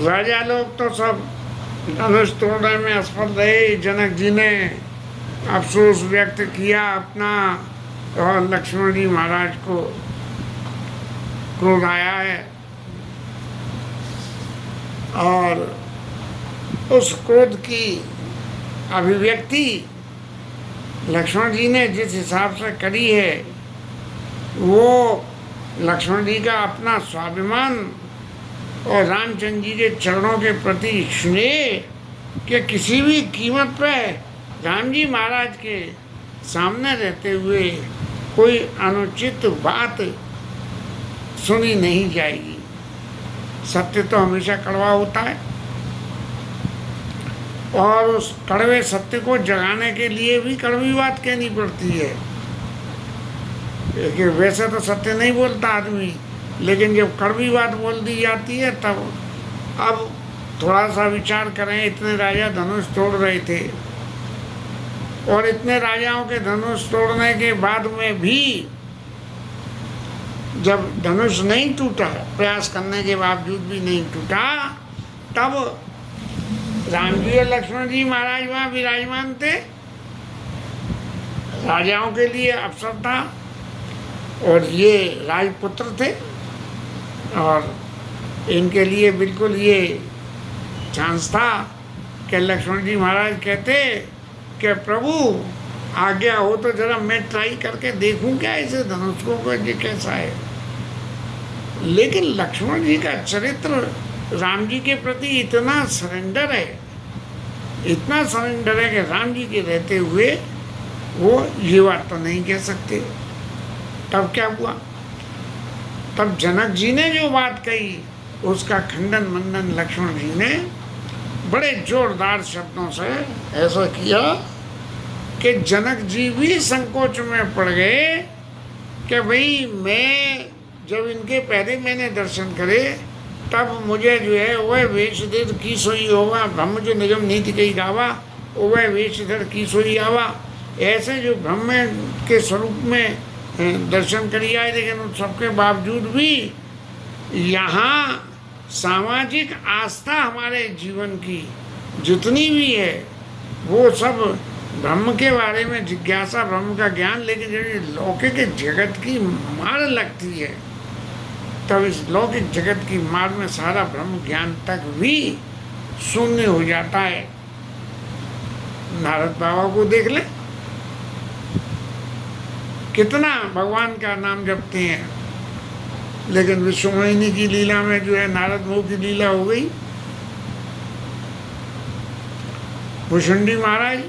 राजा लोग तो सब धनुष तोड़ने में असफल रहे। जनक जी ने अफसोस व्यक्त किया अपना, और लक्ष्मण जी महाराज को क्रोध आया है, और उस क्रोध की अभिव्यक्ति लक्ष्मण जी ने जिस हिसाब से करी है, वो लक्ष्मण जी का अपना स्वाभिमान और रामचंद्र जी के चरणों के प्रति स्नेह कि किसी भी कीमत पे राम जी महाराज के सामने रहते हुए कोई अनुचित बात सुनी नहीं जाएगी। सत्य तो हमेशा कड़वा होता है, और उस कड़वे सत्य को जगाने के लिए भी कड़वी बात कहनी पड़ती है। लेकिन वैसे तो सत्य नहीं बोलता आदमी, लेकिन जब कड़वी बात बोल दी जाती है तब। अब थोड़ा सा विचार करें, इतने राजा धनुष तोड़ रहे थे, और इतने राजाओं के धनुष तोड़ने के बाद में भी जब धनुष नहीं टूटा, प्रयास करने के बावजूद भी नहीं टूटा, तब राम जी और लक्ष्मण जी महाराज वहाँ विराजमान थे। राजाओं के लिए अवसर था, और ये राजपुत्र थे, और इनके लिए बिल्कुल ये चांस था कि लक्ष्मण जी महाराज कहते कि प्रभु आज्ञा हो तो जरा मैं ट्राई करके देखूं क्या इसे धनुष को ये कैसा है। लेकिन लक्ष्मण जी का चरित्र राम जी के प्रति इतना सरेंडर है, इतना सरेंडर है कि राम जी के रहते हुए वो ये बात तो नहीं कह सकते। तब क्या हुआ, तब जनक जी ने जो बात कही उसका खंडन मंडन लक्ष्मण जी ने बड़े जोरदार शब्दों से ऐसा किया कि जनक जी भी संकोच में पड़ गए कि भाई मैं जब इनके पहले मैंने दर्शन करे तब मुझे जो है वह वेशधर की सोई होगा, ब्रह्म जो निगम नीति कही गावा वह वेशधर की सोई आवा। ऐसे जो ब्रह्म के स्वरूप में दर्शन करी आए, लेकिन उन सबके बावजूद भी यहाँ सामाजिक आस्था हमारे जीवन की जितनी भी है वो सब ब्रह्म के बारे में जिज्ञासा, ब्रह्म का ज्ञान, लेकिन जब लौकिक जगत की मार लगती है तब इस लौकिक जगत की मार में सारा ब्रह्म ज्ञान तक भी शून्य हो जाता है। नारद बाबा को देख ले, कितना भगवान का नाम जपते हैं, लेकिन विश्वमोहिनी की लीला में जो है नारद मुँह की लीला हो गई। भुषुंडी महाराज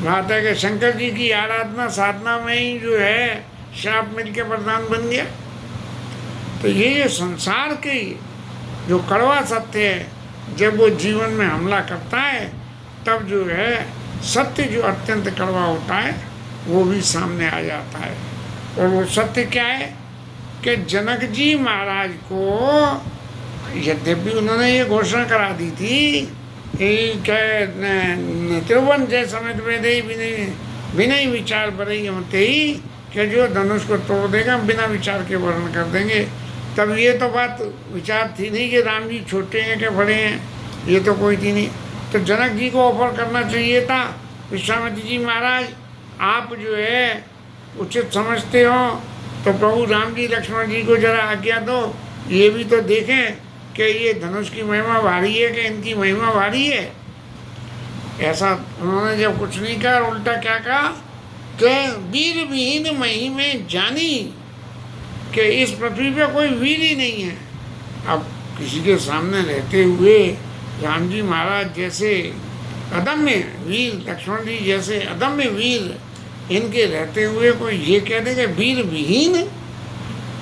माता के शंकर जी की आराधना साधना में ही जो है श्राप मिलके वरदान बन गया। तो ये जो संसार के जो कड़वा सत्य है, जब वो जीवन में हमला करता है तब जो है सत्य जो अत्यंत कड़वा होता है वो भी सामने आ जाता है। और वो सत्य क्या है कि जनक जी महाराज को यद्यपि उन्होंने ये घोषणा करा दी थी कि त्रिभुवन जय समेत वेदई बिना विचार बरई होते ही कि जो धनुष को तोड़ देगा बिना विचार के वर्ण कर देंगे। तब ये तो बात विचार थी नहीं कि राम जी छोटे हैं कि बड़े हैं, ये तो कोई थी नहीं। तो जनक जी को ऑफर करना चाहिए था, विश्वामित्र जी महाराज आप जो है उचित समझते हो तो प्रभु राम जी लक्ष्मण जी को जरा आज्ञा दो, ये भी तो देखें कि ये धनुष की महिमा भारी है कि इनकी महिमा भारी है। ऐसा उन्होंने जब कुछ नहीं कहा, उल्टा क्या कहा कि वीर विहीन मही में जानी कि इस पृथ्वी पे कोई वीर ही नहीं है। अब किसी के सामने रहते हुए राम जी महाराज जैसे अदम्य वीर, लक्ष्मण जी जैसे अदम्य वीर, इनके रहते हुए कोई ये कह दे कि वीर विहीन,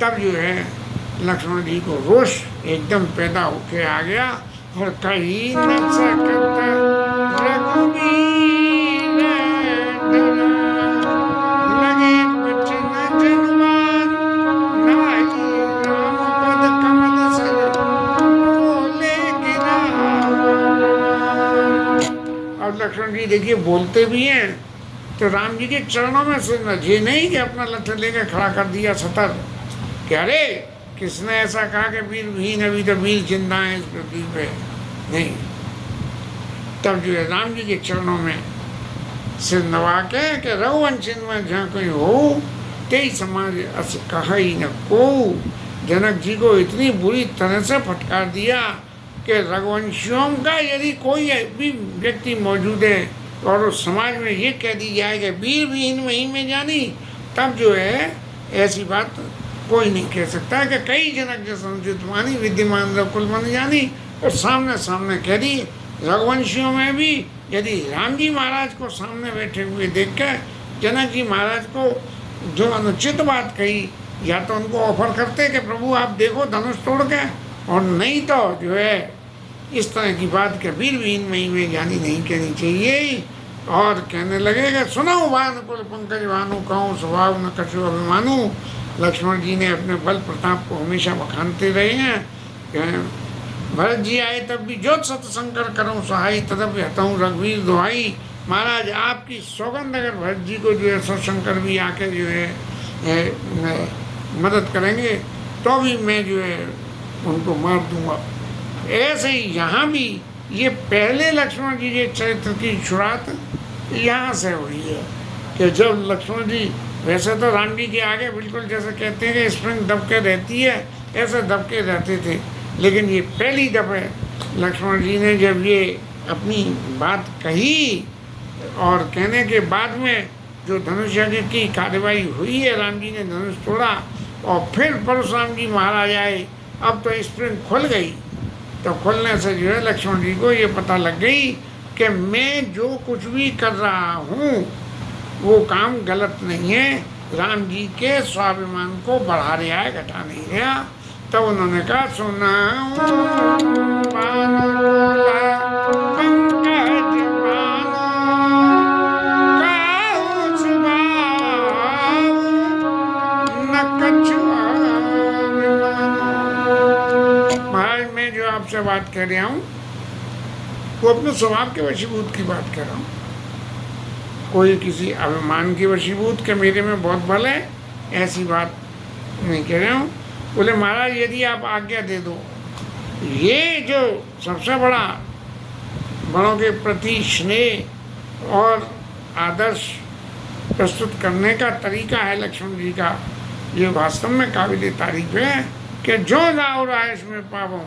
तब जो है लक्ष्मण जी को रोष एकदम पैदा होके आ गया। और कहीं न सकता रघुवीर लगे कुछ न जनवान, नाहि राम पद कमल सर बोले गिरा। और लक्ष्मण जी देखिए बोलते भी हैं तो राम जी के चरणों में सुनना, ये नहीं कि अपना लठ लेकर खड़ा कर दिया सतर कि अरे किसने ऐसा कहा कि वीर विहीन अभी तो वीर जिंदा है इस पृथ्वी पे? नहीं। तब जो है राम जी के चरणों में सिर नवा के कि रघुवंश में जहाँ कोई हो तेई समाज अस कहा ही न को। जनक जी को इतनी बुरी तरह से फटकार दिया कि रघुवंशियों का यदि कोई भी व्यक्ति मौजूद है और उस समाज में ये कह दी जाए कि वीर विहीन वहीं में जानी, तब जो है ऐसी बात कोई नहीं कह सकता है कि कई जनक जो संचित मानी विद्यमान रघुकुल मन जानी। और सामने सामने कह दी। रघुवंशियों में भी यदि राम जी महाराज को सामने बैठे हुए देख कर जनक जी महाराज को जो अनुचित बात कही, या तो उनको ऑफर करते कि प्रभु आप देखो धनुष तोड़ के, और नहीं तो जो है इस तरह की बात के वीर विहीन में जानी नहीं कहनी चाहिए। और कहने लगे कि सुनो भानुकुल पंकज भानु कहूँ स्वभाव न कछु अभिमानु। लक्ष्मण जी ने अपने बल प्रताप को हमेशा बखानते रहे हैं। भरत जी आए तब भी जोत सतशंकर करूँ सहाय तदप हतऊँ रघुवीर दुहाई। महाराज आपकी सौगंध अगर भरत जी को जो है सतशंकर भी आके जो है मदद करेंगे तो भी मैं जो है उनको मार दूंगा। ऐसे ही यहाँ भी ये पहले लक्ष्मण जी के चरित्र की शुरुआत यहाँ से हुई है कि जब लक्ष्मण जी, वैसे तो राम जी के आगे बिल्कुल जैसे कहते हैं कि स्प्रिंग दबके रहती है, ऐसे दबके रहते थे, लेकिन ये पहली दफे लक्ष्मण जी ने जब ये अपनी बात कही और कहने के बाद में जो धनुष यज्ञ की कार्यवाही हुई है, राम जी ने धनुष तोड़ा और फिर परशुराम जी महाराज आए, अब तो स्प्रिंग खुल गई। तो खुलने से जो है लक्ष्मण जी को ये पता लग गई कि मैं जो कुछ भी कर रहा हूँ वो काम गलत नहीं है, राम जी के स्वाभिमान को बढ़ा रहा है, घटा नहीं रहा। तब उन्होंने कहा सुना महाराज मैं जो आपसे बात कर रहा हूँ वो अपने स्वभाव के वशीभूत की बात कर रहा हूँ, कोई किसी अभिमान की वशीभूत के मेरे में बहुत बल है ऐसी बात नहीं कह रहा हूँ। बोले महाराज यदि आप आज्ञा दे दो, ये जो सबसे बड़ा बड़ों के प्रति स्नेह और आदर्श प्रस्तुत करने का तरीका है लक्ष्मण जी का, ये वास्तव में काबिल तारीफ है कि जो राव रायस में पावो।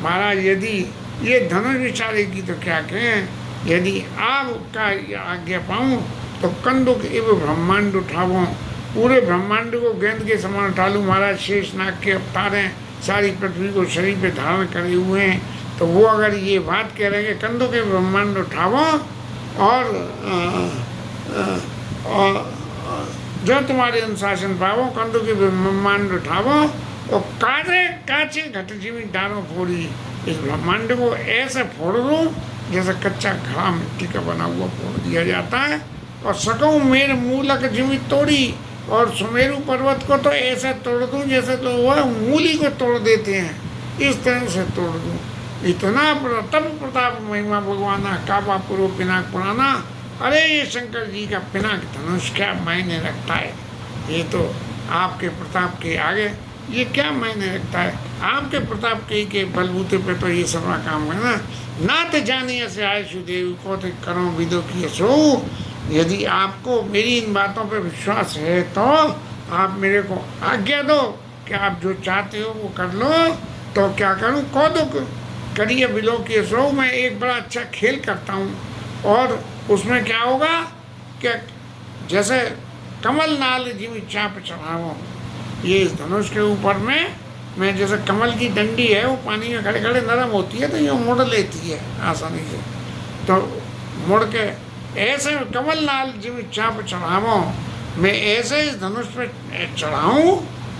महाराज यदि ये धनुष विचारेगी तो क्या कहें, यदि आपका आज्ञा पाऊँ तो कंदुक इव ब्रह्मांड उठावो, पूरे ब्रह्मांड को गेंद के समान उठा लूँ। महाराज शेष नाग के अवतार हैं, सारी पृथ्वी को शरीर पे धारण करे हुए हैं, तो वो अगर ये बात कह रहे हैं कि कंदों के ब्रह्मांड उठावो और जो तुम्हारे अनुशासन पावो, कंदों के ब्रह्मांड उठावो और काचे घट जीवी डारों फोड़ी। इस ब्रह्मांड को ऐसे फोड़ दूँ जैसे कच्चा घड़ा मिट्टी का बना हुआ फोड़ दिया जाता है, और सकूँ मेरे मूलक जिमी तोड़ी, और सुमेरु पर्वत को तो ऐसे तोड़ दूँ जैसे तो वह मूली को तोड़ देते हैं, इस तरह से तोड़ दूँ। इतना तप प्रताप महिमा भगवाना काबा पूर्व पिनाक पुराना। अरे ये शंकर जी का पिनाक धनुष क्या मायने रखता है, ये तो आपके प्रताप के आगे ये क्या मायने रखता है। आपके प्रताप के बलबूते पे तो ये सब काम है ना। नाथ जाने ऐसे आयशु देवी को तो करो विदो की सो। यदि आपको मेरी इन बातों पे विश्वास है तो आप मेरे को आज्ञा दो कि आप जो चाहते हो वो कर लो। तो क्या करूँ, कौतुक करिए विलो की सो। मैं एक बड़ा अच्छा खेल करता हूँ और उसमें क्या होगा कि जैसे कमल नाल जिमी चाप चढ़ाओ, ये इस धनुष के ऊपर में मैं जैसे कमल की डंडी है वो पानी में खड़े खड़े नरम होती है तो ये मुड़ लेती है आसानी से, तो मुड़ के ऐसे कमल नाल जिमी चाप चढ़ाओ, मैं ऐसे इस धनुष पे चढ़ाऊँ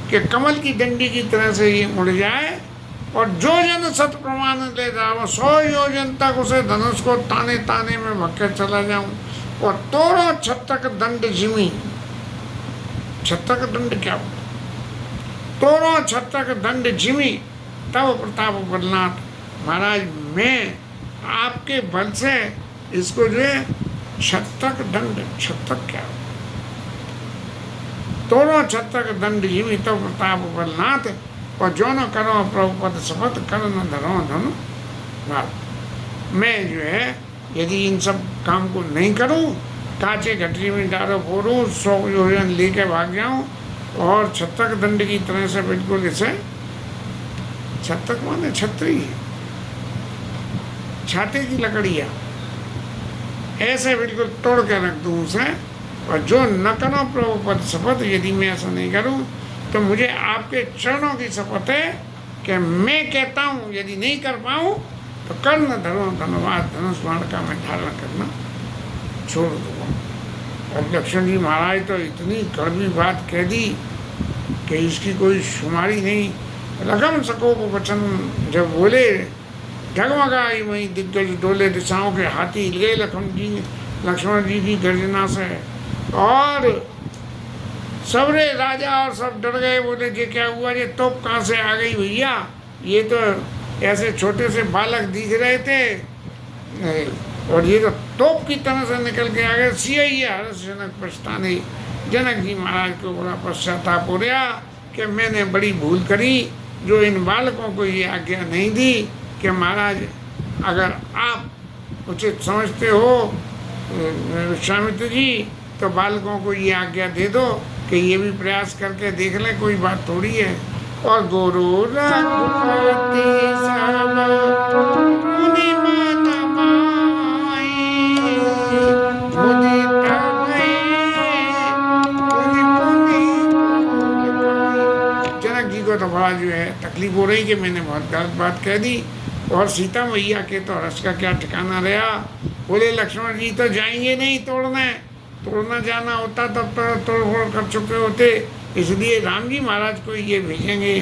कि कमल की डंडी की तरह से ये मुड़ जाए, और जो जन सत प्रमाण ले जाओ 100 योजन तक उसे धनुष को ताने ताने में भक्के चला जाऊं, और तोड़ो छत्तक दंड जिमी। छत्तक दंड क्या होता, तोड़ो छत्तक दंड जिमी तब प्रताप बलनाथ। महाराज मैं आपके बल से इसको जो है छत्तक दंड, छत्तक क्या होता, तोड़ो छत्तक दंड जिमी तब प्रताप बलनाथ। और जो न करो प्रभुपद शपथ कर न धरो धनु भाग। मैं जो है यदि इन सब काम को नहीं करूं, कांचे गठरी में डालो फोड़ूं, 100 योजन लेके भाग जाऊं और छत्रक दंड की तरह से बिल्कुल इसे, छत्रक माने छतरी, छाते की लकड़ियाँ, ऐसे बिल्कुल तोड़ के रख दूं उसे। और जो न करो प्रभुपद शपथ, यदि मैं ऐसा नहीं करूं तो मुझे आपके चरणों की शपथ है कि मैं कहता हूं यदि नहीं कर पाऊं तो कर्ण धरो धन्यवाद, धनुष बाण का मैं धारण करना छोड़ दूंगा। और लक्ष्मण जी महाराज तो इतनी कड़वी बात कह दी कि इसकी कोई शुमारी नहीं। लगम सकोप वचन जब बोले, डगमगाई वहीं दिग्गज डोले दिशाओं के, हाथी हिल गए लक्ष्मण जी की गर्जना से। और सबरे राजा और सब डर गए, बोले कि क्या हुआ, ये तोप कहाँ से आ गई भैया, ये तो ऐसे छोटे से बालक दिख रहे थे और ये तो तोप की तरह से निकल के आ गए। सिया हर्ष जनक पछताने, जनक जी महाराज को बड़ा पश्चाताप हो गया कि मैंने बड़ी भूल करी जो इन बालकों को ये आज्ञा नहीं दी कि महाराज अगर आप उचित समझते हो विश्वामित्र जी तो बालकों को ये आज्ञा दे दो कि ये भी प्रयास करके देख लें, कोई बात थोड़ी है। और गुरु रघुपति सब मुनि मन माई, मुदित भये पुनि पुनि बोल। जनक जी को तो बड़ा जो है तकलीफ हो रही कि मैंने बहुत गलत बात कह दी। और सीता मैया के तो रस का क्या ठिकाना रहा। बोले लक्ष्मण जी तो जाएंगे नहीं तोड़ने, तोड़ना जाना होता तब तो तोड़ फोड़ कर चुके होते, इसलिए राम जी महाराज को ये भेजेंगे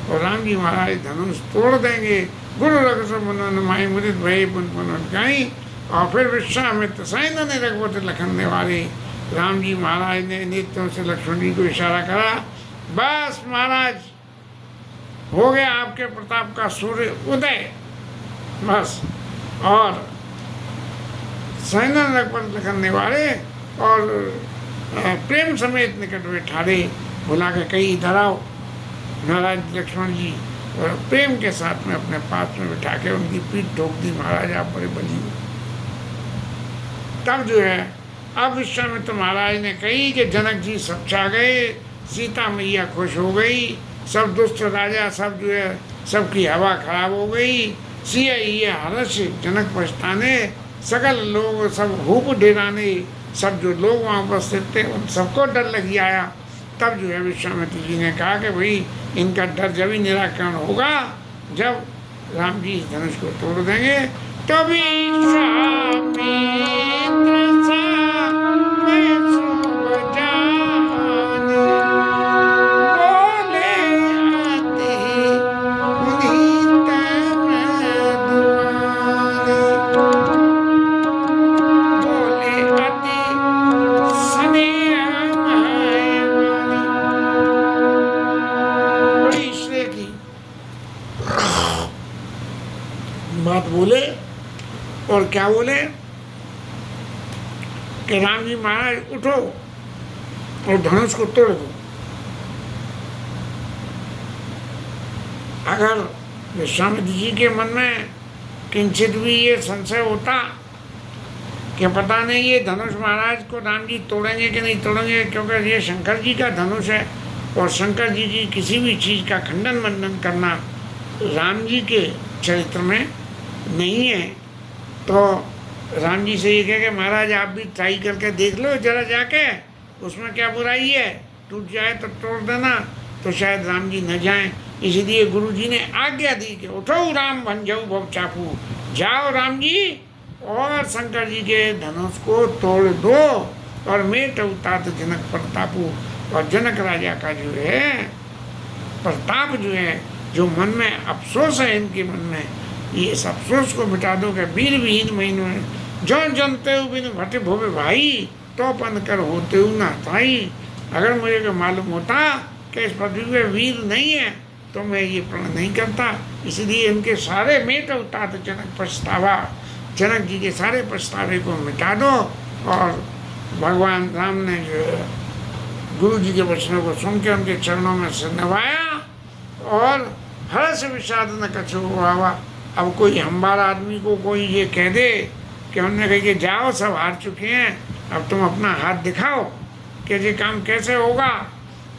और राम जी महाराज धनुष तोड़ देंगे। गुरु रघुसुमन माई मुदित भये पुन पुन गाई। और फिर विश्वामित्र सैन्य ने रघुपति लखन ने वाले राम जी महाराज ने नेत्रों से लक्ष्मण जी को इशारा करा, बस महाराज हो गया आपके प्रताप का सूर्य उदय, बस। और सैन्य रघुपति लखन ने वाले और प्रेम समेत निकट में ठाड़े, बुला के कहीं इधर आओ महाराज लक्ष्मण जी, और प्रेम के साथ में अपने पास में बिठा के उनकी पीठ ठोक दी, महाराज आप बड़े बली हो। तब जो है अब विश्वामित्र महाराज ने कही कि जनक जी सब छा गए, सीता मैया खुश हो गई, सब दुष्ट राजा सब जो है सबकी हवा खराब हो गई। सिया ये हर्ष जनक पछताने, सकल लोग सब हूप डेराने, सब जो लोग वहाँ उपस्थित थे उन सबको डर लगी आया। तब जो है विश्वामित्र जी ने कहा कि भाई इनका डर जब ही निराकरण होगा जब राम जी इस धनुष को तोड़ देंगे। तभी बात बोले और क्या बोले कि राम जी महाराज उठो और धनुष को तोड़ दो। अगर विश्वामित्र जी के मन में किंचित भी ये संशय होता कि पता नहीं ये धनुष महाराज को राम जी तोड़ेंगे कि नहीं तोड़ेंगे, क्योंकि ये शंकर जी का धनुष है और शंकर जी की किसी भी चीज़ का खंडन मंडन करना राम जी के चरित्र में नहीं है, तो राम जी से ये कहे कि महाराज आप भी ट्राई करके देख लो जरा जाके, उसमें क्या बुराई है, टूट जाए तो तोड़ देना, तो शायद राम जी न जाएं। इसलिए गुरु जी ने आज्ञा दी कि उठो राम भंजऊ भव चापू, जाओ राम जी और शंकर जी के धनुष को तोड़ दो और मेट उतात जनक प्रतापू। और जनक राजा का जो है प्रताप जो है, जो मन में अफसोस है इनके मन में, ये इस अफसोस को मिटा दो कि वीर विहीन महीनों में जौन जनते हो बिन भटे भोवे भाई, तो पन कर होते हो ना ताई। अगर मुझे को मालूम होता कि इस पृथ्वी में वीर नहीं है तो मैं ये प्रण नहीं करता। इसलिए इनके सारे मेट उतात जनक पछतावा, जनक जी के सारे पछतावे को मिटा दो। और भगवान राम ने जो गुरु जी के वचनों को सुन के उनके चरणों में सिर नवाया और हर्ष विषाद न कछु हुआ। अब कोई हमारा आदमी को कोई ये कह दे कि हमने कही कि जाओ सब हार चुके हैं, अब तुम अपना हाथ दिखाओ कि ये काम कैसे होगा,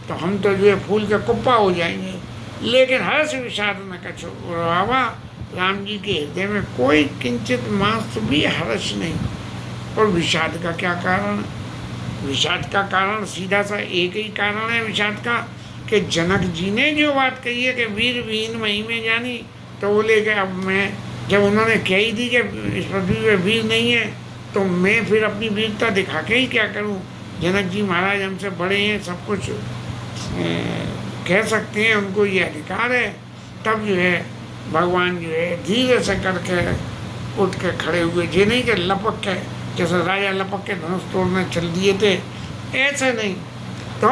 तो हम तो जो है फूल के कुप्पा हो जाएंगे। लेकिन हर्ष विषाद न कछु हुआ, राम जी के हृदय में कोई किंचित मात्र भी हर्ष नहीं। और विषाद का क्या कारण? विषाद का कारण सीधा सा एक ही कारण है विषाद का, कि जनक जी ने जो बात कही है कि वीर विहीन मही में जानी, तो बोले कि अब मैं, जब उन्होंने कह ही दी कि इस पृथ्वी में वीर नहीं है, तो मैं फिर अपनी वीरता दिखा के ही क्या करूं? जनक जी महाराज हमसे बड़े हैं, सब कुछ कह सकते हैं, उनको ये अधिकार है। तब जो है भगवान जो है धीरे से करके उठ के खड़े हुए, जे नहीं कि लपक के, जैसे राजा लपक के धनुष तोड़ने चल दिए थे, ऐसे नहीं। तो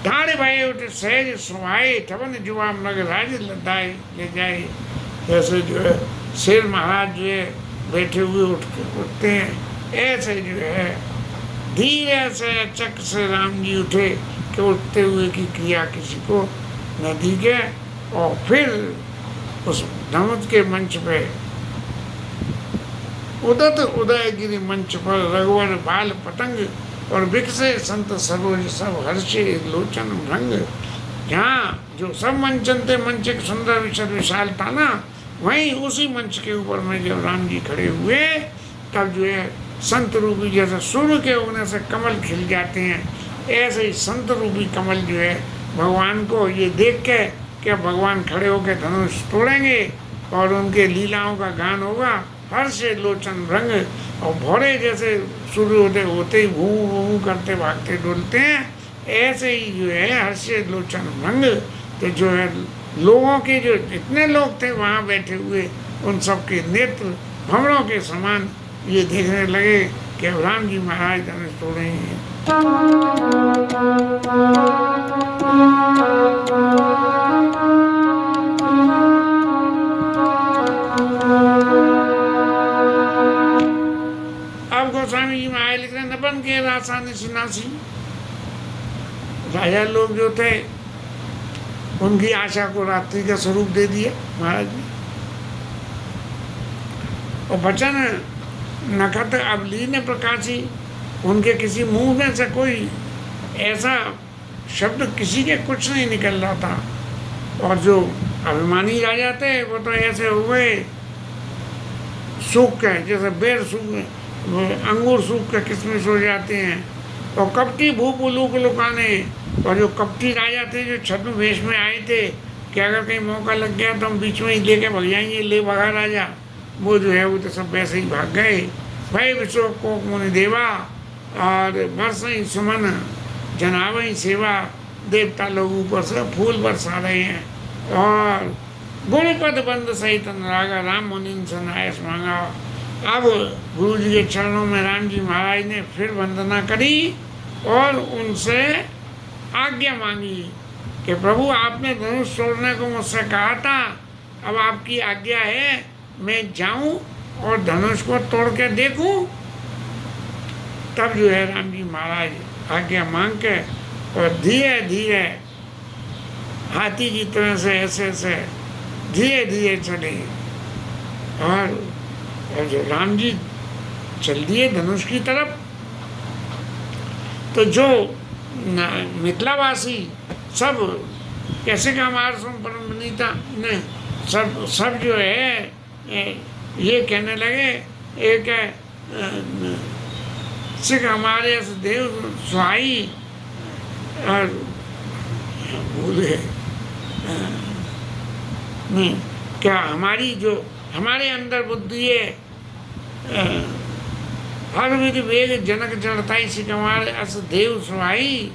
ढाड़े भाई उठे सहज सुहाए, ठवन जुआ मृग राज लदाए ले जाए। जैसे जो है शेर महाराज जो है बैठे हुए उठते हैं, ऐसे जो है धीरे से अचक से राम जी उठे कि उठते हुए की क्रिया किसी को न दी गए। और फिर उस धनुष के मंच पे उदत उदयगिरी मंच पर रघुवर बाल पतंग और विकसे संत सरोज सब हर्षे लोचन भंग। जहाँ जो सब मंचन थे, मंच एक सुंदर विशाल था ना, वहीं उसी मंच के ऊपर में जब राम जी खड़े हुए, तब जो है संत रूपी, जैसे सूर्य के उगने से कमल खिल जाते हैं, ऐसे ही संत रूपी कमल जो है भगवान को ये देख के कि भगवान खड़े होकर धनुष तोड़ेंगे और उनके लीलाओं का गान होगा, हर्ष लोचन रंग। और भौरे जैसे सूर्योदय होते ही भू भू करते भागते डोलते हैं, ऐसे ही जो है हर्ष लोचन रंग। तो जो है लोगों के, जो जितने लोग थे वहाँ बैठे हुए, उन सब के नेत्र भंवरों के समान ये देखने लगे कि राम जी महाराज धनुष तोड़े हैं। अब गोस्वामी जी महाराज लिख रहे, नपन के रासानी सिनासी। राजा लोग जो थे उनकी आशा को रात्रि का स्वरूप दे दिया महाराज ने। और वचन नखत अबली ने प्रकाशी, उनके किसी मुंह में से कोई ऐसा शब्द किसी के कुछ नहीं निकल रहा था। और जो अभिमानी राजा थे वो तो ऐसे हुए सूख के, जैसे बेर सूख, अंगूर सूख के किसमिस हो जाते हैं। और कपटी भूप उलूक लुकाने, और जो कपटी राजा थे जो छद्म वेश में आए थे कि अगर कहीं मौका लग गया तो हम बीच में ही लेके भग जाएंगे, ले भगा राजा, वो जो है वो तो सब वैसे ही भाग गए। भय विश्व कोक मुनि देवा, और बरस ही सुमन जनावई सेवा, देवता लोग ऊपर से फूल बरसा रहे हैं। और गुरुपद बंद सहित अनुरागा, राम मुनि से नायस मांगा। अब गुरु जी के चरणों में राम जी महाराज ने फिर वंदना करी और उनसे आज्ञा मांगी कि प्रभु आपने धनुष तोड़ने को मुझसे कहा था, अब आपकी आज्ञा है मैं जाऊं और धनुष को तोड़ के देखूं। तब जो है राम जी महाराज आज्ञा मांग के और धीरे धीरे हाथी की तरह से ऐसे ऐसे धीरे धीरे चले। और जो राम जी चल दिए धनुष की तरफ, तो जो मिथिलावासी सब कैसे का हमारे परमनीता ने सब जो है ये कहने लगे, एक सिख हमारे देव सुहाई, और बोले क्या हमारी जो हमारे अंदर बुद्धि है, हर विधि वेग जनक जड़ताई सिख हमारे अस देव सुहाई,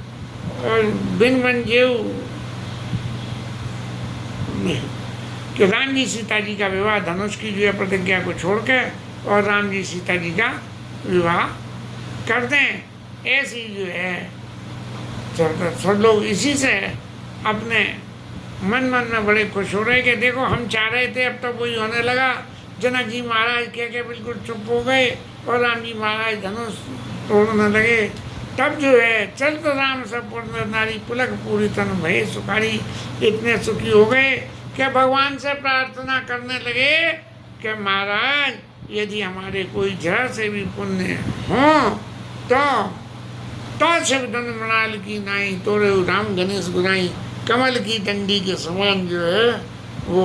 और बिन बन जेव कि राम जी सीता जी का विवाह धनुष की जो है प्रतिज्ञा को छोड़ के और राम जी सीता जी का विवाह कर दें। ऐसी जो है सब लोग इसी से अपने मन में बड़े खुश हो रहे कि देखो हम चाह रहे थे, अब तो वही होने लगा। जनक जी महाराज कह के बिल्कुल चुप हो गए और राम जी महाराज धनुष तोड़ने लगे। तब जो है चलत राम सब पुर नारी पुलक पूरी तन भय सुखारी, इतने सुखी हो गए कि भगवान से प्रार्थना करने लगे कि महाराज यदि हमारे कोई जरा से भी पुण्य हो तो शिव धन मृणाल की नाई तोरे राम गणेश गुराई, कमल की डंडी के समान जो है वो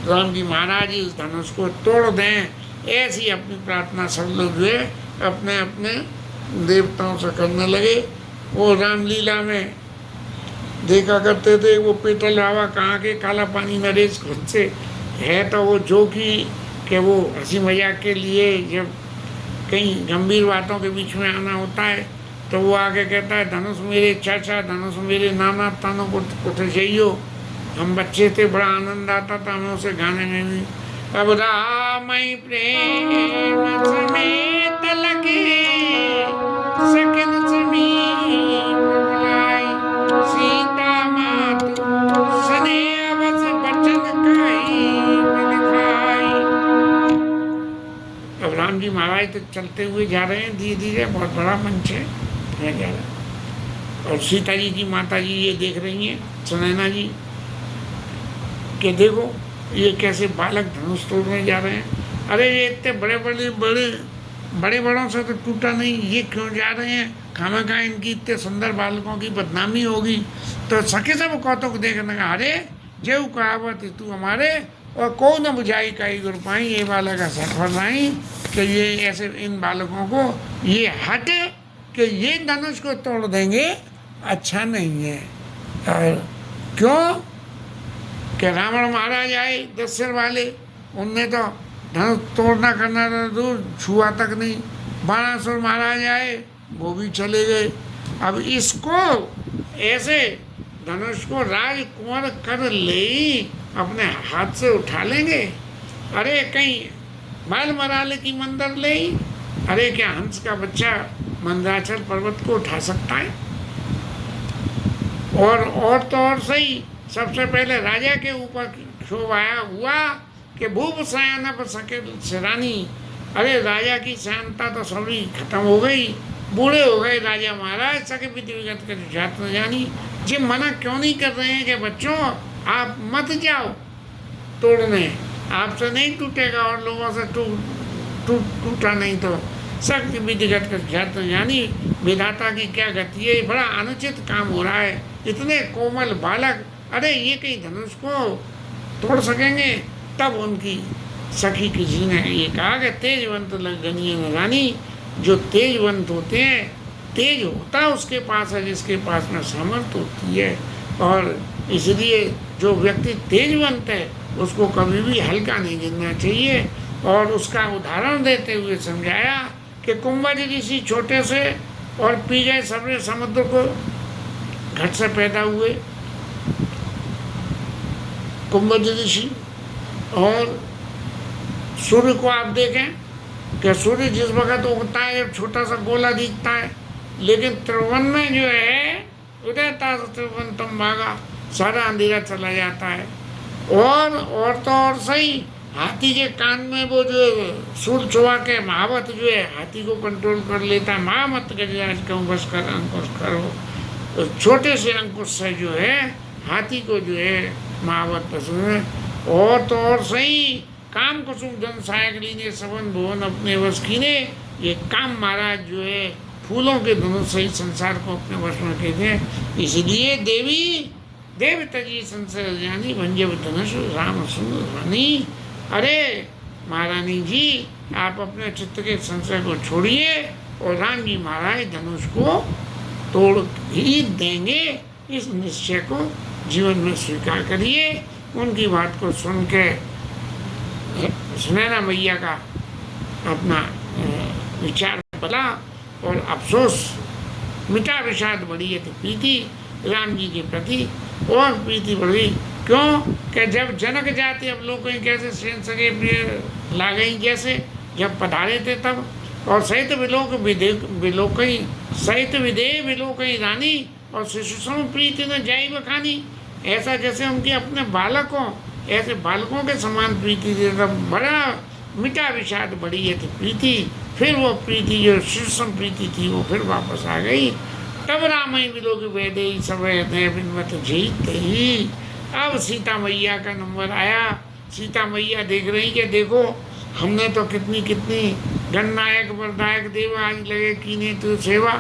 राम जी महाराज इस धनुष को तोड़ दें। ऐसी अपनी प्रार्थना सब लोग जो है अपने अपने देवताओं से करने लगे। वो रामलीला में देखा करते थे वो पीतल बाबा कहाँ के काला पानी नरेश खुद से है, तो वो जो कि वो हंसी मजाक के लिए जब कहीं गंभीर बातों के बीच में आना होता है तो वो आके कहता है धनुष मेरे चाचा, धनुष मेरे नाना, तानों को उठे जाइयो। हम बच्चे थे, बड़ा आनंद आता था हमें उसे गाने में भी। अब राम प्रेम समेत लगे सकिन समीप बुलाए, सीता मातु सने अवस बचन काई लिखाई। अब राम जी महाराज तो चलते हुए जा रहे हैं धीरे धीरे, बहुत बड़ा मंच है जा रहा। और सीता जी की माता जी ये देख रही हैं सुनैना जी कि देखो ये कैसे बालक धनुष तोड़ने जा रहे हैं। अरे ये इतने बड़े बड़ों से तो टूटा नहीं, ये क्यों जा रहे हैं, खामखा इनकी इतने सुंदर बालकों की बदनामी होगी। तो सके सब कौतुक देखने का, अरे जेऊ कहावत तू हमारे और को न बुझाई कई गुरु पाई, ये बालक सफर नहीं कि ये ऐसे इन बालकों को ये हट कि ये धनुष को तोड़ देंगे अच्छा नहीं है। और क्यों कि रावण महाराज आए 10 सिर वाले, उनने तो धनुष तोड़ना करना था दूर, छुआ तक नहीं। बाणासुर महाराज आए वो भी चले गए। अब इसको ऐसे धनुष को राजकुंवर कर ले अपने हाथ से उठा लेंगे। अरे कहीं बाल मराले की मंदिर ले, अरे क्या हंस का बच्चा मंदराचल पर्वत को उठा सकता है। और तो और सही, सबसे पहले राजा के ऊपर क्षोभ आया हुआ कि भूप सयान पर सके सिरानी। अरे राजा की सयानता तो सभी खत्म हो गई, बूढ़े हो गए राजा महाराज, सके विधि विगत कर जात न जानी। जी मना क्यों नहीं कर रहे हैं कि बच्चों आप मत जाओ तोड़ने, आपसे नहीं टूटेगा और लोगों से टूटा नहीं तो शक्ति विधिगत कर जात न जानी। विधाता की क्या गति है, बड़ा अनुचित काम हो रहा है। इतने कोमल बालक, अरे ये कहीं धनुष को तोड़ सकेंगे। तब उनकी सखी किसी ने ये कहा कि तेजवंत लगनिए न रानी, जो तेजवंत होते हैं, तेज होता उसके पास है जिसके पास में सामर्थ्य होती है। और इसलिए जो व्यक्ति तेजवंत है उसको कभी भी हल्का नहीं गिनना चाहिए। और उसका उदाहरण देते हुए समझाया कि कुंभज ऋषि छोटे से और पी गए सबरे समुद्र को, घट से पैदा हुए कुंभज ऋषि। और सूर्य को आप देखें कि सूर्य जिस वक्त उगता है एक छोटा सा गोला दिखता है, लेकिन त्रिभुवन में जो है उदयता त्रिभुवन तम भागा, सारा अंधेरा चला जाता है। और तो और सही, हाथी के कान में वो जो सूल चुवा के महावत जो है हाथी को कंट्रोल कर लेता है। महामत गजराज कहूँ बस कर अंकुश करो, तो छोटे से अंकुश से जो है हाथी को जो है महावत पशु है। और तो और सही, काम कुसुम धन सहायक लीने सबन भुवन अपने वश कीने। ये काम महाराज जो है फूलों के धनुष से ही संसार को अपने वश में कहते हैं। इसलिए देव तजी संसार जानी भंजब धनुष राम सुंदर रानी। अरे महारानी जी आप अपने चित्त के संशय को छोड़िए और राम जी महाराज धनुष को तोड़ ही देंगे, इस निश्चय को जीवन में स्वीकार करिए। उनकी बात को सुन के सुनैना मैया का अपना विचार बदला और अफसोस मिटा, विषाद बढ़ी है तो प्रीति राम जी के प्रति और प्रीति बढ़ी। क्यों कि जब जनक जाति अब लोग कहीं कैसे सेन सगे ला गई, जैसे जब पधारे थे तब, और सहित विलोकई सहित विदेह विलोकई रानी और शिशु प्रीति न जाई बखानी। ऐसा जैसे उनके अपने बालकों, ऐसे बालकों के समान प्रीति दे, बड़ा मिटा विषाद बढ़ी है तो प्रीति। फिर वो प्रीति जो शीर्षम प्रीति थी वो फिर वापस आ गई। तब रामई विलोक वेदे समय बिनवत जीत ही। अब सीता मैया का नंबर आया। सीता मैया देख रही कि देखो हमने तो कितनी कितनी गणनायक वरदायक देव आज लगे कीने तू सेवा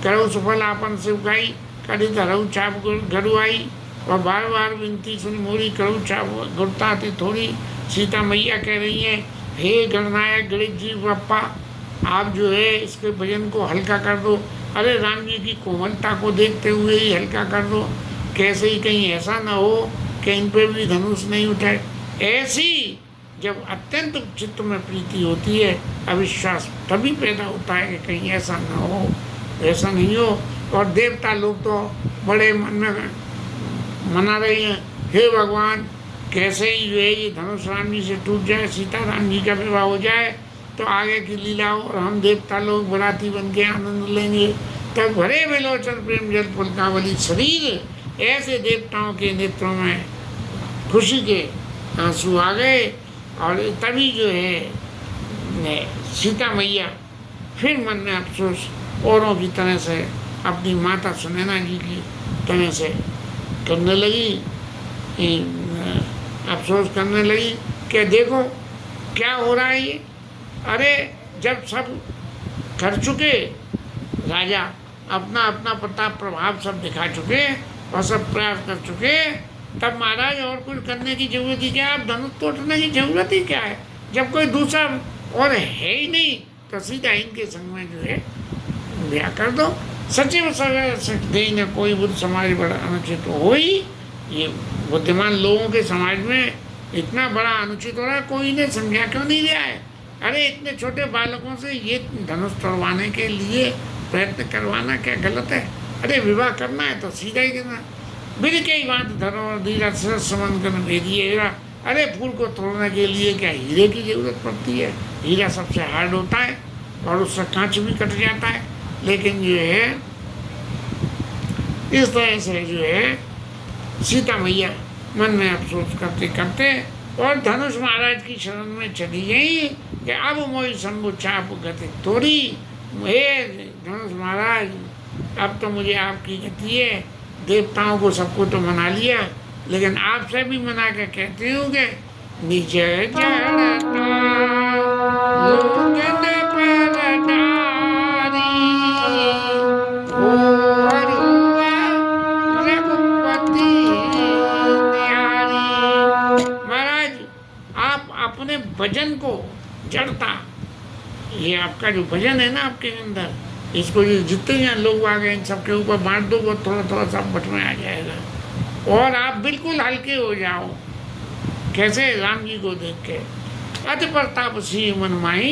करो सफल आपन सेवकाई कड़ी धरऊ छाप घरुआई। और बार बार विनती सुन मोरी करू छाप गुरता थी थोड़ी। सीता मैया कह रही है हे गणनायक गणेश जी बप्पा आप जो है इसके भजन को हल्का कर दो। अरे राम जी की कोमलता को देखते हुए ही हल्का कर दो। कैसे ही कहीं ऐसा ना हो कि इन पर भी धनुष नहीं उठाए। ऐसी जब अत्यंत चित्त में प्रीति होती है अविश्वास तभी पैदा होता है कि कहीं ऐसा ना हो ऐसा नहीं हो। और देवता लोग तो बड़े मन में मना रहे हैं हे भगवान कैसे ही जो है ये धनुष राम जी से टूट जाए सीता राम जी का विवाह हो जाए तो आगे की लीला और हम देवता लोग बराती बन के आनंद लेंगे। तब भरे विलोचन प्रेम जल पुलकावली शरीर ऐसे देवताओं के नेत्रों में खुशी के आंसू आ गए। और तभी जो है सीता मैया फिर मन में अफसोस औरों की तरह से अपनी माता सुनैना जी की तरह से करने लगी अफसोस करने लगी कि देखो क्या हो रहा है ये। अरे जब सब कर चुके राजा अपना अपना प्रताप प्रभाव सब दिखा चुके और सब प्रयास कर चुके तब महाराज और कुछ करने की जरूरत ही क्या है। आप धनुष तोड़ने की जरूरत ही क्या है जब कोई दूसरा और है ही नहीं तो सीधा इनके संग में जो है ब्याह कर दो। सचिव दे न कोई बुद्ध समाज बड़ा अनुचित हो ही। ये बुद्धिमान लोगों के समाज में इतना बड़ा अनुचित हो रहा है कोई ने संज्ञा क्यों नहीं लिया है। अरे इतने छोटे बालकों से ये धनुष तोड़वाने के लिए प्रयत्न करवाना क्या गलत है। अरे विवाह करना है तो सीधा ही करना। बिन के बात धरो धीरा समन कर भेजिएगा। अरे फूल को तोड़ने के लिए क्या हीरे की जरूरत पड़ती है। हीरा सबसे हार्ड होता है और उससे कांच भी कट जाता है। लेकिन जो है इस तरह से जो है सीता मैया मन में अफसोस करते करते और धनुष महाराज की शरण में चली गई कि अब मोई शंभु चाप गति तोड़ी। हे धनुष महाराज अब तो मुझे आपकी गति है। देवताओं को सबको तो मना लिया लेकिन आपसे भी मना के कहती हूँ कि निज जड़ता लोगन परदारी और हुआ रघुपति न्यारी। महाराज आप अपने भजन को जड़ता ये आपका जो भजन है ना आपके अंदर इसको जितने यहाँ लोग आ गए इन सबके ऊपर बांट दो वो थोड़ा थोड़ा सब बट में आ जाएगा और आप बिल्कुल हल्के हो जाओ। कैसे राम जी को देख के अति प्रताप सी मन माई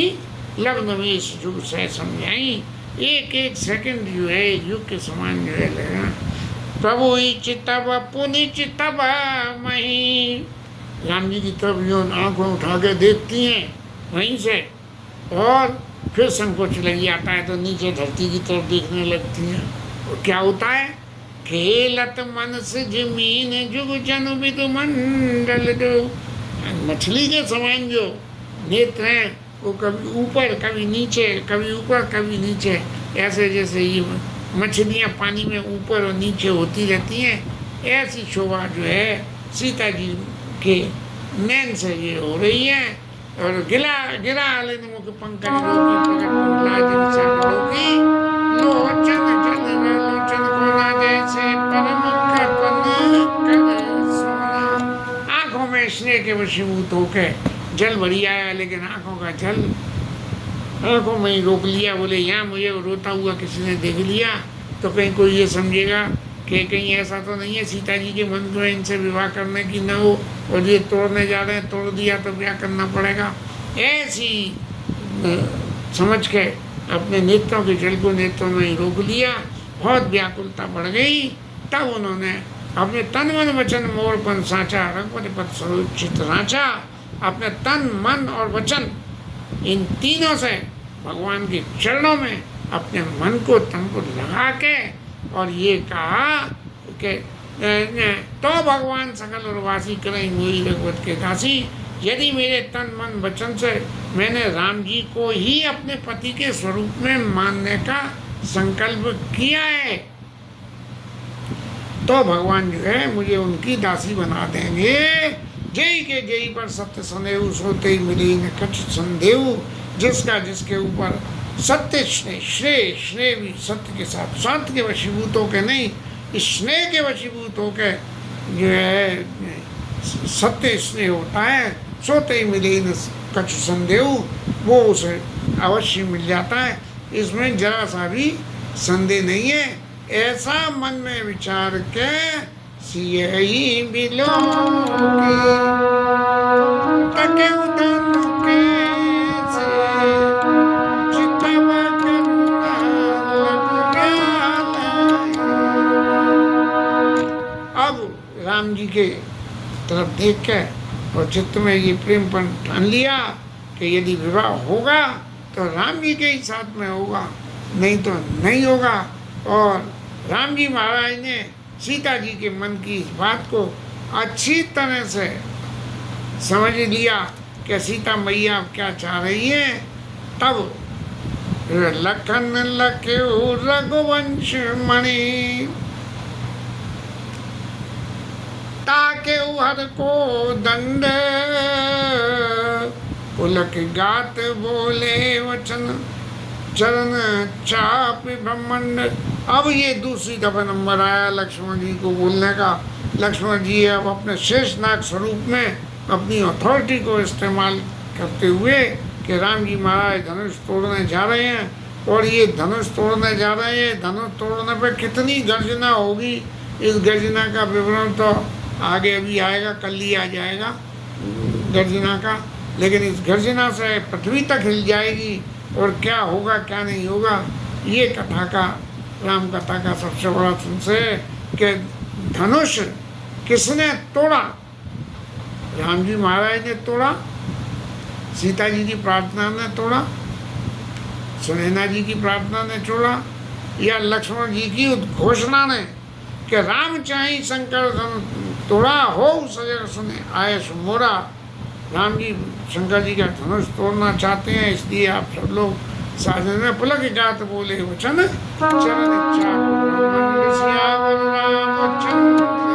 लग्न में इस युग से समझाई। एक एक सेकंड जो है युग के समान जो है लगा। प्रभु ही चितब पुनि चितब मही। राम जी की तरफ जो आंखों उठा के देखती हैं वहीं से और फिर संकोच लग जाता है तो नीचे धरती की तरफ देखने लगती हैं। और क्या होता है खेलत मन से जमीन जुग जन विदु मंडल। जो मछली के समान जो नेत्र हैं वो कभी ऊपर कभी नीचे कभी ऊपर कभी नीचे ऐसे जैसे ये मछलियाँ पानी में ऊपर और नीचे होती रहती हैं ऐसी शोभा जो है सीता जी के नैन से ये हो रही है। और गिरा लेन मुख पंकज रोगी प्रकट लाज की लोचन जल लोचन कोना जैसे परम सोना। आंखों में स्नेह के वशीभूत होकर जल भरी आया लेकिन आंखों का जल आंखों में ही रोक लिया। बोले यहाँ मुझे रोता हुआ किसी ने देख लिया तो कहीं कोई ये समझेगा कि कहीं ऐसा तो नहीं है सीता जी के मन में इनसे विवाह करने की न हो और ये तोड़ने जा रहे हैं तोड़ दिया तो क्या करना पड़ेगा। ऐसी समझ के अपने नेत्रों के जल को नेत्रों में ही रोक लिया। बहुत व्याकुलता बढ़ गई। तब उन्होंने अपने तन मन वचन मोरपन साचा रघुपति पद सरोचित राचा। अपने तन मन और वचन इन तीनों से भगवान के चरणों में अपने मन को तन को लगा के और ये कहा कि तो भगवान सकल उर्वासी करें हुई रघुवत के दासी। यदि मेरे तन मन वचन से मैंने राम जी को ही अपने पति के स्वरूप में मानने का संकल्प किया है, तो भगवान जो है मुझे उनकी दासी बना देंगे। जय के जय पर सत्य संदेव, सोते ही मिली न कछु संदेव। जिसका जिसके ऊपर सत्य स्नेह, स्नेह भी सत्य के साथ, स्वार्थ के वशीभूत होकर नहीं, स्नेह के वशीभूत होकर जो है सत्य स्नेह होता है, सोते ही मिले न कछु संदेह, वो उसे अवश्य मिल जाता है। इसमें जरा सा भी संदेह नहीं है। ऐसा मन में विचार के सियही बिलो तके उदानो के से चितवा करना लग गया। अब राम जी के तरफ देख के और चित्त में ये प्रेम पर ठान लिया कि यदि विवाह होगा तो राम जी के ही साथ में होगा, नहीं तो नहीं होगा। और राम जी महाराज ने सीता जी के मन की इस बात को अच्छी तरह से समझ लिया कि सीता मैया क्या चाह रही है। तब लखन लख्यु रघुवंश मणि ताके हर को दंड, पुलक गात बोले वचन चरण चाप ब्रह्मंड। अब ये दूसरी दफा नंबर आया लक्ष्मण जी को बोलने का। लक्ष्मण जी अब अपने शेषनाग स्वरूप में अपनी अथॉरिटी को इस्तेमाल करते हुए कि राम जी महाराज धनुष तोड़ने जा रहे हैं, और ये धनुष तोड़ने जा रहे हैं, धनुष तोड़ने पर कितनी गर्जना होगी, इस गर्जना का विवरण तो आगे अभी आएगा, कल ही आ जाएगा गर्जना का। लेकिन इस गर्जना से पृथ्वी तक हिल जाएगी, और क्या होगा क्या नहीं होगा, ये कथा का, राम कथा का सबसे बड़ा संशय है कि धनुष किसने तोड़ा। राम जी महाराज ने तोड़ा, सीता जी की प्रार्थना ने तोड़ा, सुनैना जी की प्रार्थना ने तोड़ा, या लक्ष्मण जी की उद्घोषणा ने कि राम चाहे शंकर धन तोड़ा हो सजग सुने आए सुमोरा। राम जी शंकर जी का धनुष तोड़ना चाहते हैं, इसलिए आप सब लोग साधन में पुलक गात बोले वचन चरण चाप रामचंद्र